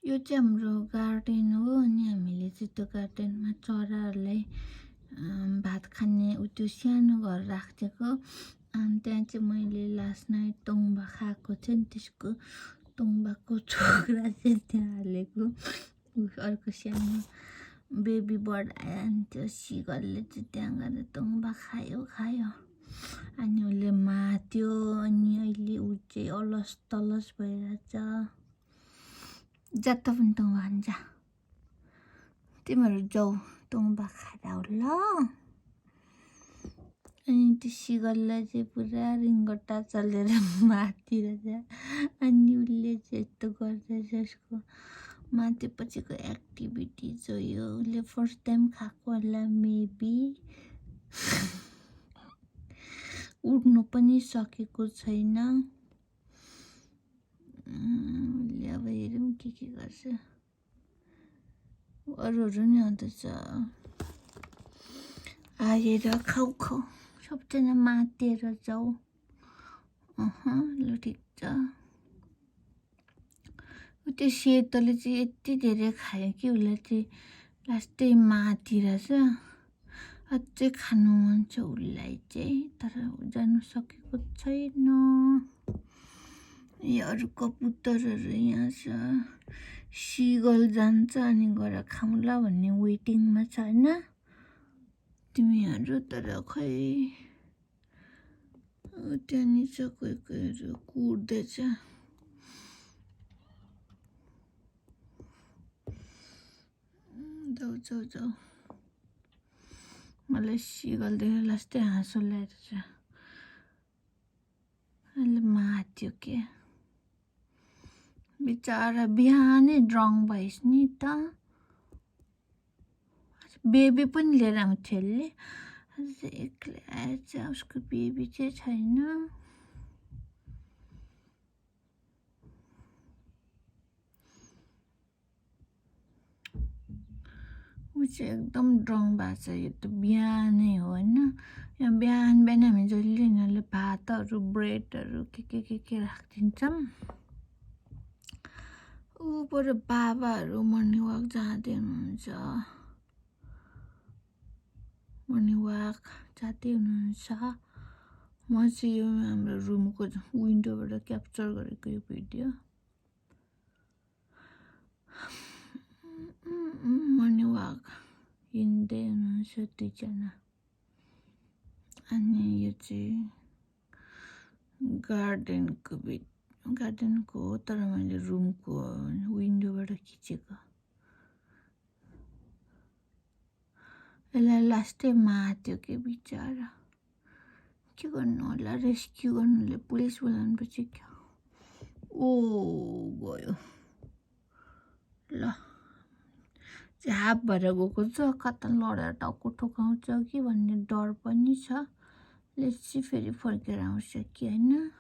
यो चाहिँ हाम्रो गार्डन हो अनि हामीले चाहिँ त्यो गार्डनमा चराहरूलाई भात खाने त्यो सानो घर राखिदिएको। अनि त्यहाँ चाहिँ मैले लास्ट नाइट तोङ्बा खाएको थियो नि, त्यसको तोङ्बाको छोक्रा चाहिँ त्यहाँ हालेको। अर्को सानो बेबी बर्ड आयो अनि त्यो सिगरले चाहिँ त्यहाँ गएर तोङ्बा खायो अनि उसले मात्यो। अनि अहिले ऊ चाहिँ अलस तलस भइरहेछ। जता पनि तोङ्बा खान्छ। तिमीहरू जाऊ तोङ्बा खाएर आऊ ल। अनि त्यो सिगरलाई चाहिँ पुरा रिङ्गटा चलेर माथिरहेछ। अनि उसले चाहिँ यस्तो गर्दैछ यसको माथिपछिको एक्टिभिटिज हो यो। उसले फर्स्ट टाइम खाएको होला मेबी। उड्नु पनि सकेको छैन। उसले अब हेरौँ के गर्छ। अरूहरू नि आउँदैछ। आएर खाऊ सबजना मातेर जाऊ। ल ठिक छ। त्यो सेतोले चाहिँ यति धेरै खायो कि उसलाई चाहिँ लास्टै माथिरहेछ। अझै खानु मन छ उसलाई चाहिँ, तर जानु सकेको छैन। यो अरू कबुतरहरू यहाँ छ। सिगल जान्छ अनि गएर खाउँला भन्ने वेटिङमा छ होइन तिमीहरू। तर खै त्यहाँनिर छ कोहीहरू कुर्दैछ। जाऊ मलाई सिगल देखेर लास्टै हाँसो ल्याएछ। अहिले माथ्यो के बिचारा बिहानै ड्रङ भइस् नि त। बेबी पनि लिएर आउँथ्यो यसले। आज एक्लै आएछ। उसको बेबी चाहिँ छैन। ऊ चाहिँ एकदम ड्रङ भएको छ। यो त बिहानै हो होइन। यहाँ बिहान हामी जहिले यिनीहरूले भातहरू ब्रेडहरू के राखिदिन्छौँ। ऊबाट बाबाहरू मर्निङ वाक जाँदै हुनुहुन्छ। म चाहिँ यो हाम्रो रुमको विन्डोबाट क्याप्चर गरेको यो भिडियो। मर्निङ वाक हिँड्दै हुनुहुन्छ दुईजना। अनि यो चाहिँ गार्डनको हो, तर मैले रुमको विन्डोबाट खिचेको। यसलाई लास्टै मात्यो कि बिचरा। के गर्नु होला, रेस्क्यु गर्नुले पुलिस बोलाउनु पछि क्या। ओ गयो ल। झाप भएर गएको छ। कता लडेर टाउको ठोकाउँछ कि भन्ने डर पनि छ। लेट्स सी फेरि फर्केर आउँछ कि होइन।